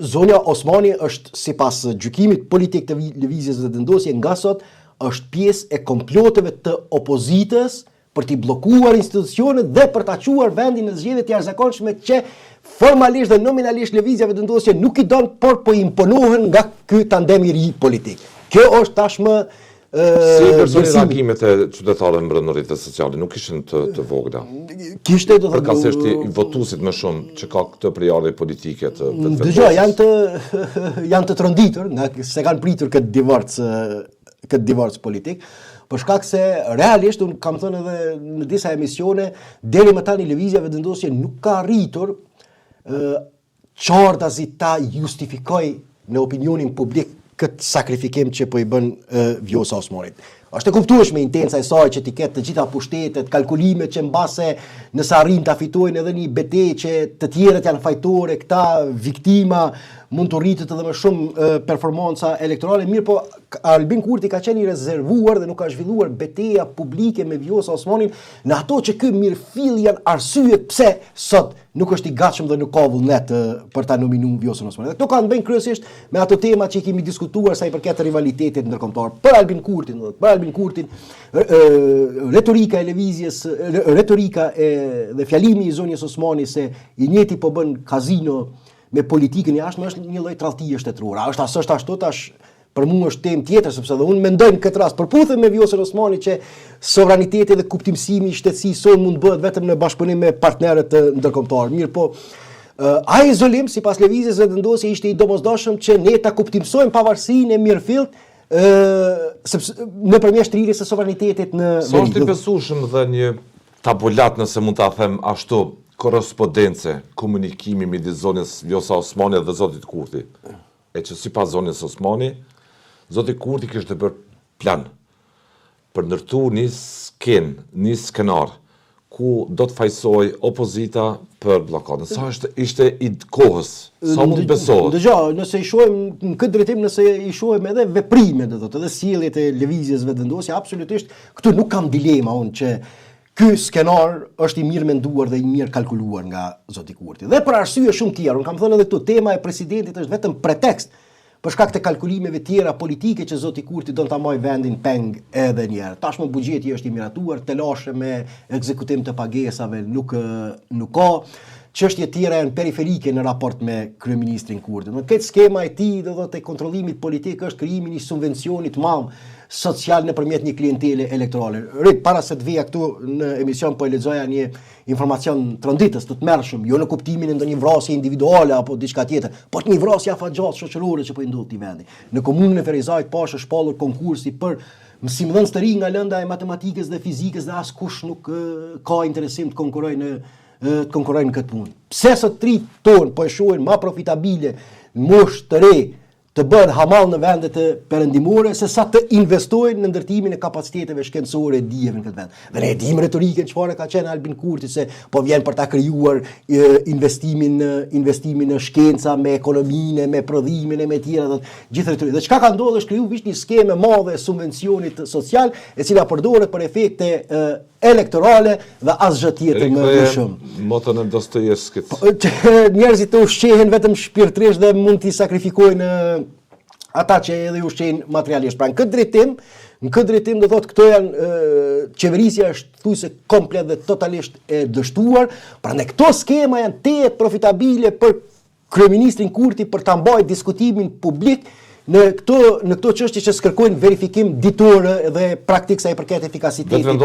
zonja Osmani është sipas gjykimit politik të lëvizjes dhe vendosje nga sot është pjesë e komploteve të opozitës për t'i bllokuar institucionet dhe për ta quar vendin në zgjedhje të jashtëzakonshme që formalisht dhe nominalisht lëvizja vendosje nuk i don, por po imponohen nga ky tandem i ri politik. Kjo është tashmë si personi reagimet e qytetarëve mbrëm rrjetet sociale nuk ishin të vogla. Kishte do të përkatësisht i votuesit më shumë që ka këtë përjarje politike të dëgjoj, janë të tronditur nga se kanë pritur këtë divorc politik, për shkak se realisht unë kam thënë edhe në disa emisione, deri më tani lëvizja vendosje nuk ka arritur qartazi ta justifikoj në opinionin publik këtë sakrifikim që po i bën Vjosa Osmanit. Është e kuptueshme intenca e saj që t'i ketë të gjitha pushtetet, kalkulimet që mbase nëse arrin ta fitojnë edhe një betejë që të tjerët janë fajtore, këta viktima mund të rritet edhe më shumë performanca elektorale, mirë po Albin Kurti ka qenë i rezervuar dhe nuk ka zhvilluar betejë publike me Vjosa Osmanin në ato që ky mirëfill janë arsyet pse sot nuk është i gatshëm dhe nuk ka vullnet për ta nominuar Vjosën Osmanin. Këto kanë bën kryesisht me ato tema që i kemi diskutuar sa i përket rivalitetit ndërkombëtar. Për Albin Kurtin, retorika e lëvizjes, dhe fjalimi i zonjës Osmani se i njëjti po bën kazino me politikën e jashtme është një lloj tradhtie shtetërore. Është ashtu tash për mua është temë tjetër sepse edhe unë mendoj në këtë rast përputhet me Vjosën Osmani që sovraniteti dhe kuptimësimi i shtetësisë sonë mund bëhet vetëm në bashkëpunim me partnerët ndërkombëtar. Mirë po, ai izolim sipas lëvizjes vendosje ishte i domosdoshëm që ne ta kuptimsojmë pavarësinë e mirëfillt nëpërmjet shtrirjes së sovranitetit në Sa është i besueshëm dhe një tabulat nëse mund ta them ashtu korrespondence, komunikimi midis zonës Vjosa Osmani dhe zotit Kurti. E që sipas zonës Osmani, zoti Kurti kishte bërë plan për ndërtu një skenar ku do të fajsoj opozita për bllokadën. Sa ishte i kohës, sa mund besohet. Dëgjoj, nëse i shohim në këtë drejtim, nëse i shohim edhe veprimet, edhe sjelljet e lëvizjes vendosje, absolutisht këtu nuk kam dilema unë që ky skenar është i mirë menduar dhe i mirë kalkuluar nga zoti Kurti. Dhe për arsye shumë tjera, unë kam thënë edhe këtu, tema e presidentit është vetëm pretekst për shkak të kalkulimeve tjera politike që zoti Kurti do ta marrë vendin peng edhe një herë. Tashmë buxheti është i miratuar, telashe me ekzekutim të pagesave nuk ka. Çështje tjera janë periferike në raport me kryeministrin Kurti. Në këtë skema e tij do të kontrollimit politik është krijimi i një subvencioni të madh social nëpërmjet një klientele elektorale. Para se të vija këtu në emision po e lexoja një informacion tronditës të tmerrshëm, jo në kuptimin e ndonjë vrasje individuale apo diçka tjetër, por një vrasje afatgjatë shoqërore që po i ndodh në vendi. Në komunën e Ferizajt është shpallur konkursi për mësimdhënës të rinj nga lënda e matematikës dhe fizikës dhe askush nuk ka interesim të konkurrojë në këtë punë. Pse sot tri tonë po e shohin më profitabile moshë të re të bëhen hamall në vendet e perëndimore se sa të investojnë në ndërtimin e kapaciteteve shkencore e dijeve në këtë vend. Dhe ne e dimë retorikën çfarë ka qenë Albin Kurti se po vjen për ta krijuar investimin në shkenca me ekonominë, me prodhimin e me tjera, gjithë retorikë. Dhe çka ka ndodhur është krijuar një skemë e madhe e subvencionit social, e cila përdoret për efekte elektorale dhe asgjë tjetër më shumë. Motën e Dostojevskit. Njerëzit të ushqehen vetëm shpirtërisht dhe mund t'i sakrifikojnë ata që edhe ushqejnë materialisht. Pra në këtë drejtim do thotë këto janë qeverisja është thuajse komplet dhe totalisht e dështuar. Prandaj këto skema janë tejet profitabile për kryeministrin Kurti për ta mbajtur diskutimin publik në këto çështje që kërkojnë verifikim ditor dhe praktik sa i përket efikasitetit